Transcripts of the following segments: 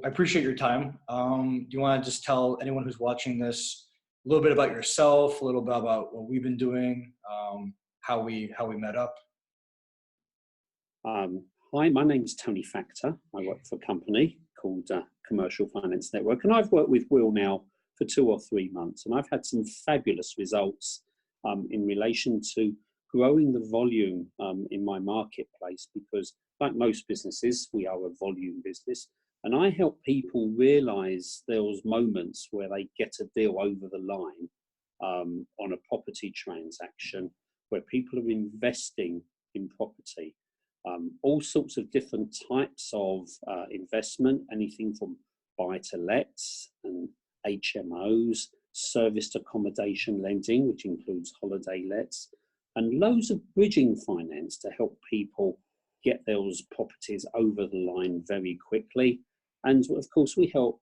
I appreciate your time. Do you want to just tell anyone who's watching this a little bit about yourself, a little bit about what we've been doing, how we met up? Hi, my name's Tony Factor. I work for a company called Commercial Finance Network, and I've worked with Will now for 2 or 3 months, and I've had some fabulous results in relation to growing the volume in my marketplace, because like most businesses, we are a volume business, and I help people realize those moments where they get a deal over the line on a property transaction, where people are investing in property. All sorts of different types of investment, anything from buy-to-lets and HMOs, serviced accommodation lending, which includes holiday lets, and loads of bridging finance to help people get those properties over the line very quickly. And of course, we help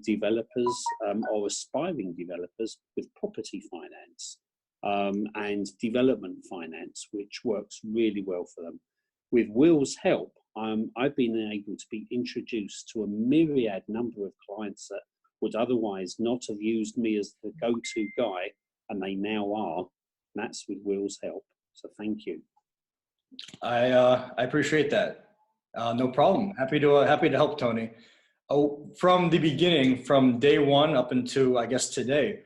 developers or aspiring developers with property finance and development finance, which works really well for them. With Will's help, I've been able to be introduced to a myriad number of clients that would otherwise not have used me as the go-to guy, and they now are. And that's with Will's help. So thank you. I appreciate that. No problem. Happy to help, Tony. From the beginning, from day one up until I guess today,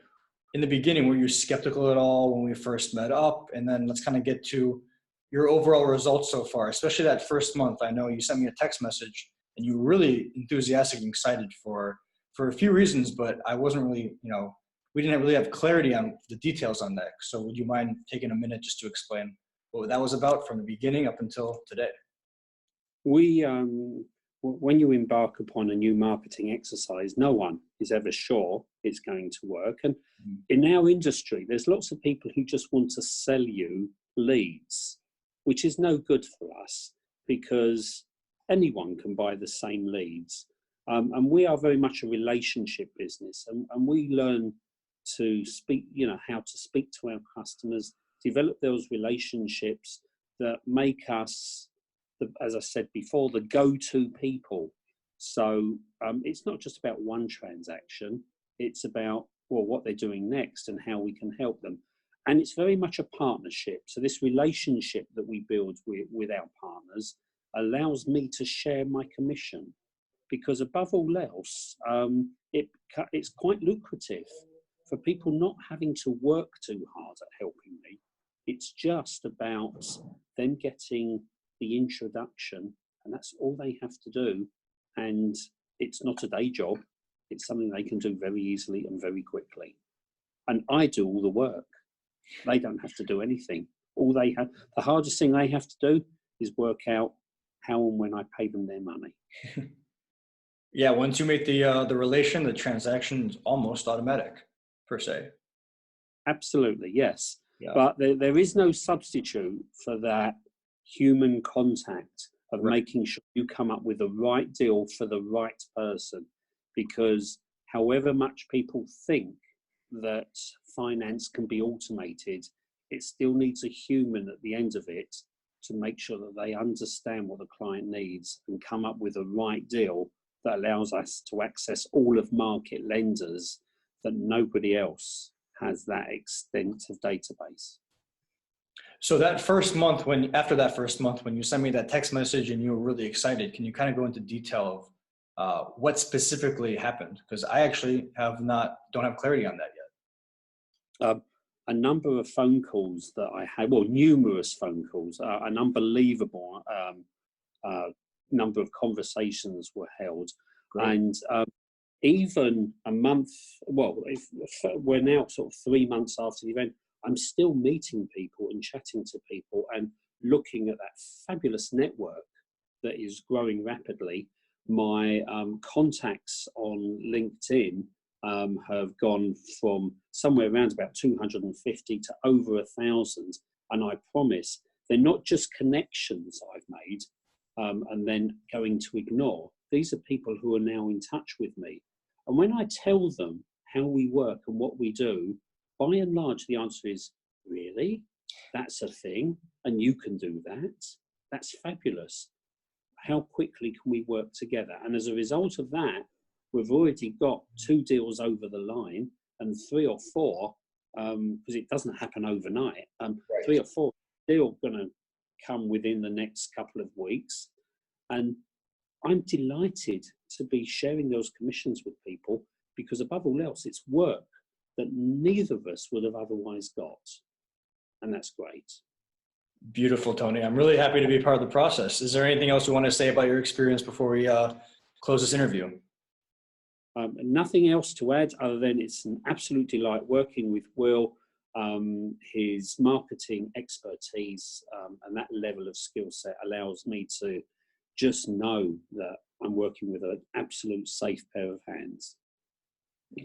in the beginning, were you skeptical at all when we first met up? And then let's kind of get to your overall results so far, especially that first month. I know you sent me a text message and you were really enthusiastic and excited for a few reasons, but I wasn't really, we didn't really have clarity on the details on that. So would you mind taking a minute just to explain what that was about from the beginning up until today? When you embark upon a new marketing exercise, no one is ever sure it's going to work. And in our industry, there's lots of people who just want to sell you leads, which is no good for us because anyone can buy the same leads. And we are very much a relationship business, and we learn to speak, how to speak to our customers, develop those relationships that make us, as I said before, the go-to people. So it's not just about one transaction, it's about, what they're doing next and how we can help them. And it's very much a partnership. So this relationship that we build with our partners allows me to share my commission, because above all else, it's quite lucrative for people not having to work too hard at helping me. It's just about them getting the introduction, and that's all they have to do. And it's not a day job. It's something they can do very easily and very quickly. And I do all the work. They don't have to do anything. The hardest thing they have to do is work out how and when I pay them their money. Yeah, once you make the transaction is almost automatic, per se. Absolutely, yes. Yeah. But there is no substitute for that human contact of making sure you come up with the right deal for the right person. Because however much people think that finance can be automated, it still needs a human at the end of it to make sure that they understand what the client needs and come up with the right deal that allows us to access all of market lenders that nobody else has that extensive database. So after that first month, when you sent me that text message and you were really excited, can you kind of go into detail of what specifically happened? Because I actually don't have clarity on that yet. A number of phone calls that I had, numerous phone calls, an unbelievable number of conversations were held. Great. And even a month, we're now sort of 3 months after the event, I'm still meeting people and chatting to people and looking at that fabulous network that is growing rapidly. My contacts on LinkedIn have gone from somewhere around about 250 to over 1,000. And I promise they're not just connections I've made and then going to ignore. These are people who are now in touch with me. And when I tell them how we work and what we do, by and large, the answer is, really? That's a thing? And you can do that? That's fabulous. how quickly can we work together? And as a result of that, we've already got 2 deals over the line, and 3 or 4, because it doesn't happen overnight, 3 or 4 still going to come within the next couple of weeks. And I'm delighted to be sharing those commissions with people, because above all else, it's work that neither of us would have otherwise got. And that's great. Beautiful, Tony. I'm really happy to be part of the process. Is there anything else you want to say about your experience before we close this interview? Nothing else to add other than it's an absolute delight working with Will. His marketing expertise and that level of skill set allows me to just know that I'm working with an absolute safe pair of hands.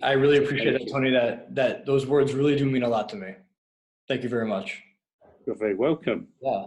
I really appreciate that, Tony. That those words really do mean a lot to me. Thank you very much. You're very welcome. Yeah.